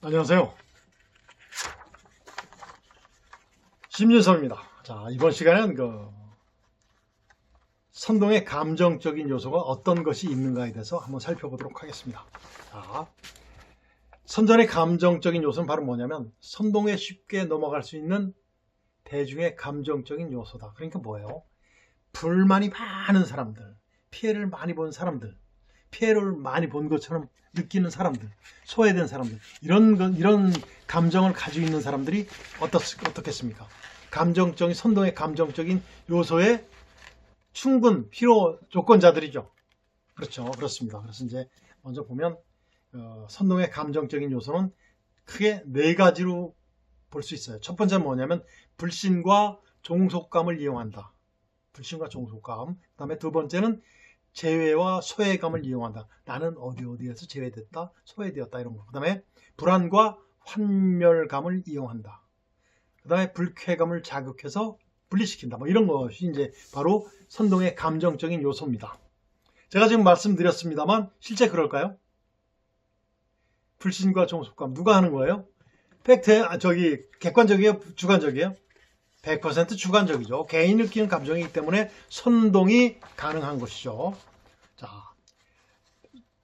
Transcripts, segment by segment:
안녕하세요. 심윤섭입니다. 자, 이번 시간은 선동의 감정적인 요소가 어떤 것이 있는가에 대해서 한번 살펴보도록 하겠습니다. 자, 선전의 감정적인 요소는 바로 뭐냐면 선동에 쉽게 넘어갈 수 있는 대중의 감정적인 요소다. 그러니까 뭐예요? 불만이 많은 사람들, 피해를 많이 본 사람들, 피해를 많이 본 것처럼 느끼는 사람들, 소외된 사람들, 이런 감정을 가지고 있는 사람들이 어떻겠습니까? 선동의 감정적인 요소의 충분 필요 조건자들이죠. 그렇죠. 그렇습니다. 그래서 이제 먼저 보면 선동의 감정적인 요소는 크게 네 가지로 볼 수 있어요. 첫 번째는 뭐냐면 불신과 종속감을 이용한다. 불신과 종속감. 그 다음에 두 번째는 제외와 소외감을 이용한다. 나는 어디에서 제외됐다, 소외되었다 이런 거. 그 다음에 불안과 환멸감을 이용한다. 그 다음에 불쾌감을 자극해서 분리시킨다. 뭐 이런 것이 이제 바로 선동의 감정적인 요소입니다. 제가 지금 말씀드렸습니다만 실제 그럴까요? 불신과 종속감 누가 하는 거예요? 객관적이에요? 주관적이에요? 100% 주관적이죠. 개인이 느끼는 감정이기 때문에 선동이 가능한 것이죠. 자,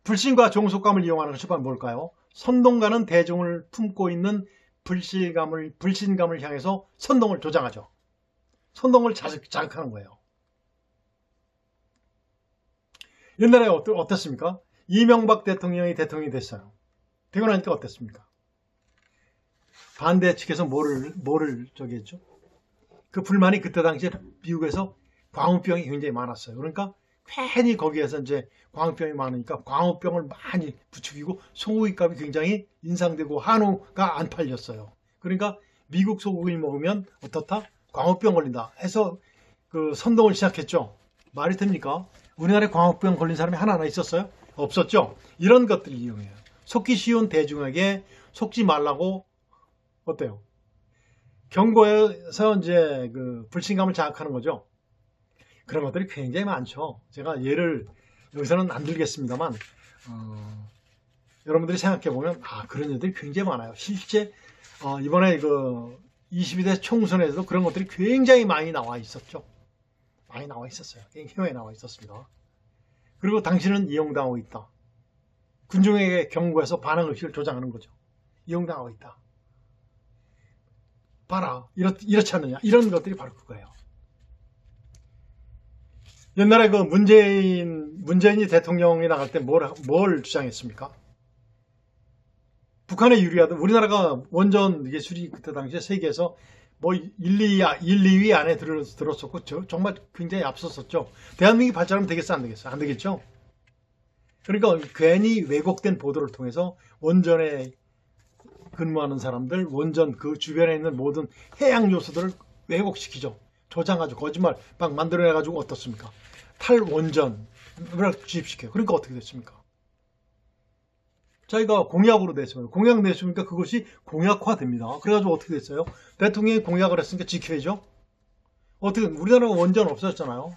불신과 종속감을 이용하는 것이 바로 뭘까요? 선동가는 대중을 품고 있는 불신감을 향해서 선동을 조장하죠. 선동을 자극하는 거예요. 옛날에 어땠습니까? 이명박 대통령이 됐어요. 되고 나니까 어땠습니까? 반대 측에서 뭐를 했죠? 그 불만이 그때 당시에 미국에서 광우병이 굉장히 많았어요. 그러니까 괜히 거기에서 이제 광우병이 많으니까 광우병을 많이 부추기고 소고기값이 굉장히 인상되고 한우가 안 팔렸어요. 그러니까 미국 소고기 먹으면 어떻다? 광우병 걸린다 해서 그 선동을 시작했죠. 말이 됩니까? 우리나라에 광우병 걸린 사람이 하나 있었어요? 없었죠. 이런 것들을 이용해요. 속기 쉬운 대중에게 속지 말라고 어때요? 경고에서 이제 그 불신감을 자극하는 거죠. 그런 것들이 굉장히 많죠. 제가 예를 여기서는 안 들겠습니다만 여러분들이 생각해 보면 그런 일들이 굉장히 많아요. 실제 이번에 그 22대 총선에서도 그런 것들이 굉장히 많이 나와 있었죠. 많이 나와 있었어요. 굉장히 나와 있었습니다. 그리고 당신은 이용당하고 있다. 군중에게 경고해서 반응의식을 조장하는 거죠. 이용당하고 있다. 봐라, 이렇지 않느냐. 이런 것들이 바로 그거예요. 옛날에 그 문재인이 대통령이 나갈 때 뭘 주장했습니까? 북한에 유리하다. 우리나라가 원전 기술이 그때 당시에 세계에서 뭐 1, 2위 안에 들었었고 정말 굉장히 앞섰었죠. 대한민국이 발전하면 되겠어, 안 되겠어? 안 되겠죠? 그러니까 괜히 왜곡된 보도를 통해서 원전에 근무하는 사람들, 원전 그 주변에 있는 모든 해양 요소들을 왜곡시키죠. 조장하죠. 거짓말 막 만들어내가지고 어떻습니까? 탈원전을 주입시켜요. 그러니까 어떻게 됐습니까? 자기가 공약으로 냈습니다. 공약 냈으니까 그것이 공약화됩니다. 그래가지고 어떻게 됐어요? 대통령이 공약을 했으니까 지켜야죠. 우리나라가 원전 없었잖아요.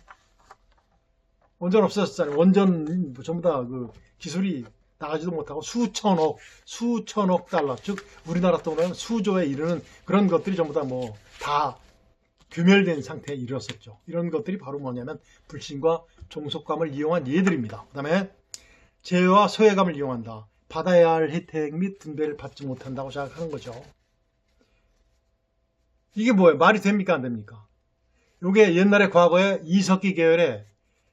원전 없었잖아요. 원전 전부 다 그 기술이 나가지도 못하고 수천억 달러, 즉 우리나라 돈으로 수조에 이르는 그런 것들이 전부 다 다 규멸된 상태에 이르렀었죠. 이런 것들이 바로 뭐냐면 불신과 종속감을 이용한 예들입니다. 그 다음에 제외와 소외감을 이용한다. 받아야 할 혜택 및 분배를 받지 못한다고 생각하는 거죠. 이게 뭐예요? 말이 됩니까? 안 됩니까? 이게 옛날에 과거에 이석기 계열의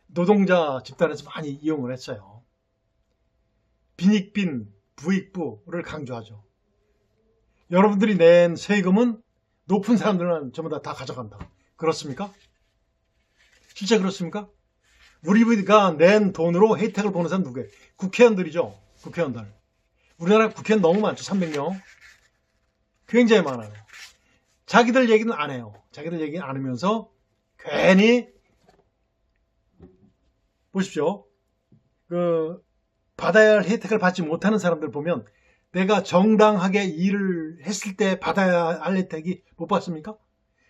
노동자 집단에서 많이 이용을 했어요. 빈익빈, 부익부를 강조하죠. 여러분들이 낸 세금은 높은 사람들은 전부 다 가져간다. 그렇습니까? 실제 그렇습니까? 우리가 낸 돈으로 혜택을 보는 사람 누구예요? 국회의원들이죠. 국회의원들. 우리나라 국회의원 너무 많죠. 300명. 굉장히 많아요. 자기들 얘기는 안 해요. 자기들 얘기는 안 하면서 괜히 보십시오. 받아야 할 혜택을 받지 못하는 사람들 보면 내가 정당하게 일을 했을 때 받아야 할 혜택이 못 받습니까?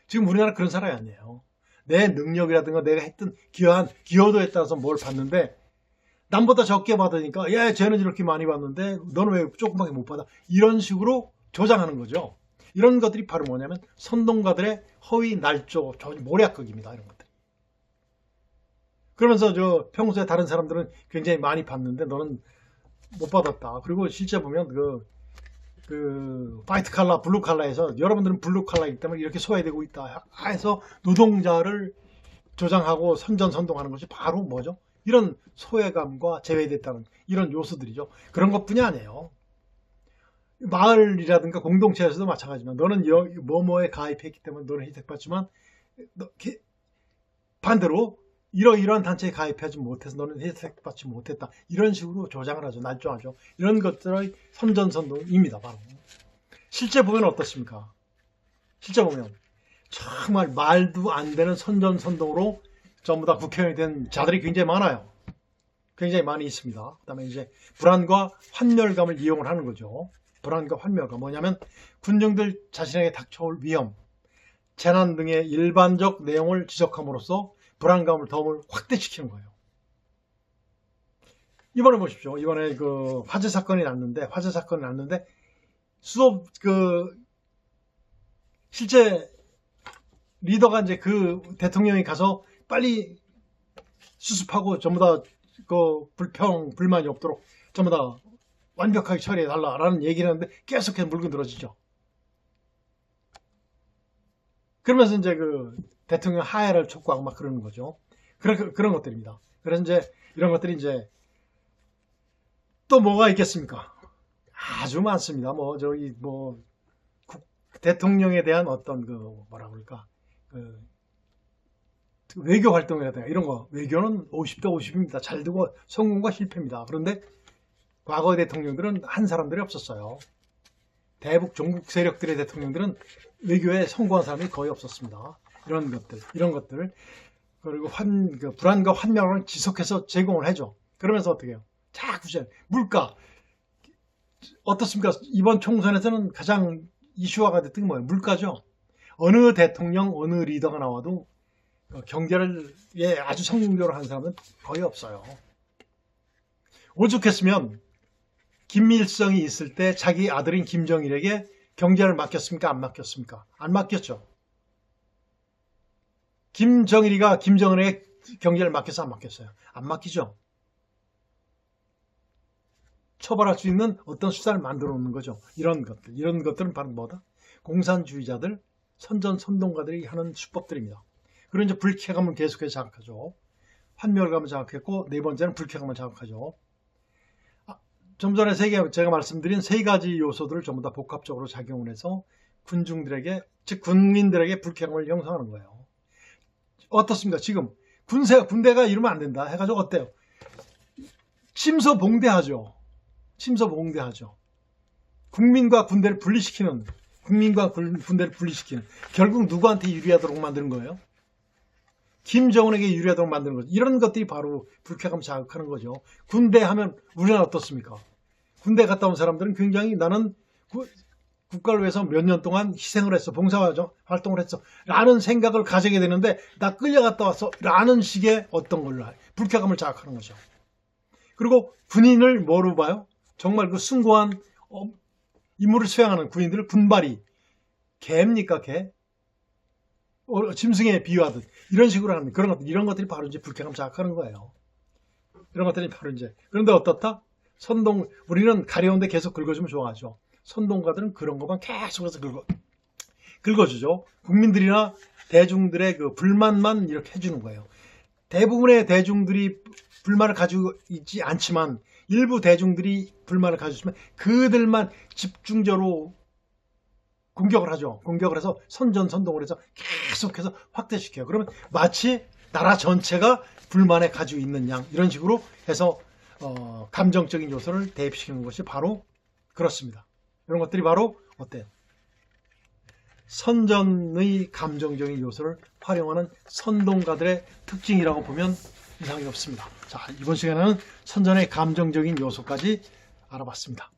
지금 우리나라 그런 사람이 아니에요. 내 능력이라든가 내가 했던 기여도에 따라서 뭘 받는데 남보다 적게 받으니까 야 쟤는 이렇게 많이 받는데 너는 왜 조금밖에 못 받아? 이런 식으로 조장하는 거죠. 이런 것들이 바로 뭐냐면 선동가들의 허위 날조 모략극입니다. 이런 것들. 그러면서 저 평소에 다른 사람들은 굉장히 많이 받는데 너는 못 받았다. 그리고 실제 보면 그 화이트 칼라, 블루 칼라에서 여러분들은 블루 칼라이기 때문에 이렇게 소외되고 있다 해서 노동자를 조장하고 선전선동하는 것이 바로 뭐죠? 이런 소외감과 제외됐다는 이런 요소들이죠. 그런 것뿐이 아니에요. 마을이라든가 공동체에서도 마찬가지지만 너는 뭐뭐에 가입했기 때문에 너는 혜택받지만 반대로 이러이러한 단체에 가입하지 못해서 너는 혜택받지 못했다. 이런 식으로 조장을 하죠. 날조하죠. 이런 것들의 선전선동입니다. 바로. 실제 보면 어떻습니까? 실제 보면 정말 말도 안 되는 선전선동으로 전부 다 국회의원이 된 자들이 굉장히 많아요. 굉장히 많이 있습니다. 그 다음에 이제 불안과 환멸감을 이용을 하는 거죠. 불안과 환멸감 뭐냐면 군중들 자신에게 닥쳐올 위험, 재난 등의 일반적 내용을 지적함으로써 불안감을 더 확대시키는 거예요. 이번에 보십시오. 이번에 그 화재 사건이 났는데 수업 실제 리더가 이제 그 대통령이 가서 빨리 수습하고 전부 다 그 불만이 없도록 전부 다 완벽하게 처리해 달라라는 얘기를 하는데 계속해서 물고 늘어지죠. 그러면서 이제 그 대통령 하야를 촉구하고 막 그러는 거죠. 그런 것들입니다. 그래서 이제 이런 것들이 이제 또 뭐가 있겠습니까? 아주 많습니다. 대통령에 대한 어떤 뭐라 그럴까? 외교 활동이라든가 이런 거. 외교는 50대 50입니다. 잘 되고 성공과 실패입니다. 그런데 과거 대통령들은 한 사람들이 없었어요. 대북 종북 세력들의 대통령들은 외교에 성공한 사람이 거의 없었습니다. 이런 것들. 그리고 불안과 환멸을 지속해서 제공을 해줘. 그러면서 어떻게 해요? 자꾸 물가. 어떻습니까? 이번 총선에서는 가장 이슈화가 됐던 게 뭐예요? 물가죠. 어느 대통령, 어느 리더가 나와도 경제를 아주 성공적으로 한 사람은 거의 없어요. 오죽했으면 김일성이 있을 때 자기 아들인 김정일에게 경제를 맡겼습니까? 안 맡겼습니까? 안 맡겼죠. 김정일이가 김정은에게 경제를 맡겼어? 안 맡겼어요? 안 맡기죠. 처벌할 수 있는 어떤 수단을 만들어 놓는 거죠. 이런 것들은 바로 뭐다? 공산주의자들, 선동가들이 하는 수법들입니다. 그리고 이제 불쾌감을 계속해서 자극하죠. 환멸감을 자극했고, 네 번째는 불쾌감을 자극하죠. 좀 전에 제가 말씀드린 세 가지 요소들을 전부 다 복합적으로 작용을 해서 즉 군민들에게 불쾌감을 형성하는 거예요. 어떻습니까? 지금 군대가 이러면 안 된다 해가지고 어때요? 침소봉대하죠. 국민과 군대를 분리시키는 결국 누구한테 유리하도록 만드는 거예요? 김정은에게 유리하도록 만드는 거죠. 이런 것들이 바로 불쾌감 자극하는 거죠. 군대 하면 우리나라 어떻습니까? 군대 갔다 온 사람들은 굉장히 나는 국가를 위해서 몇 년 동안 희생을 했어. 봉사활동을 했어. 라는 생각을 가지게 되는데 나 끌려갔다 왔어. 라는 식의 어떤 걸로 불쾌감을 자극하는 거죠. 그리고 군인을 뭐로 봐요? 정말 그 숭고한 임무를 수행하는 군인들을 분발이 개입니까? 개? 짐승에 비유하듯 이런 식으로 하는 이런 것들이 바로 이제 불쾌감 자극하는 거예요. 이런 것들이 바로 이제 그런데 어떻다? 우리는 가려운데 계속 긁어주면 좋아하죠. 선동가들은 그런 것만 계속해서 긁어주죠. 국민들이나 대중들의 그 불만만 이렇게 해주는 거예요. 대부분의 대중들이 불만을 가지고 있지 않지만 일부 대중들이 불만을 가지고 있으면 그들만 집중적으로 공격을 하죠. 공격을 해서 선동을 해서 계속해서 확대시켜요. 그러면 마치 나라 전체가 불만에 가지고 있는 양 이런 식으로 해서 감정적인 요소를 대입시키는 것이 바로 그렇습니다. 이런 것들이 바로 어때요? 선전의 감정적인 요소를 활용하는 선동가들의 특징이라고 보면 이상이 없습니다. 자, 이번 시간에는 선전의 감정적인 요소까지 알아봤습니다.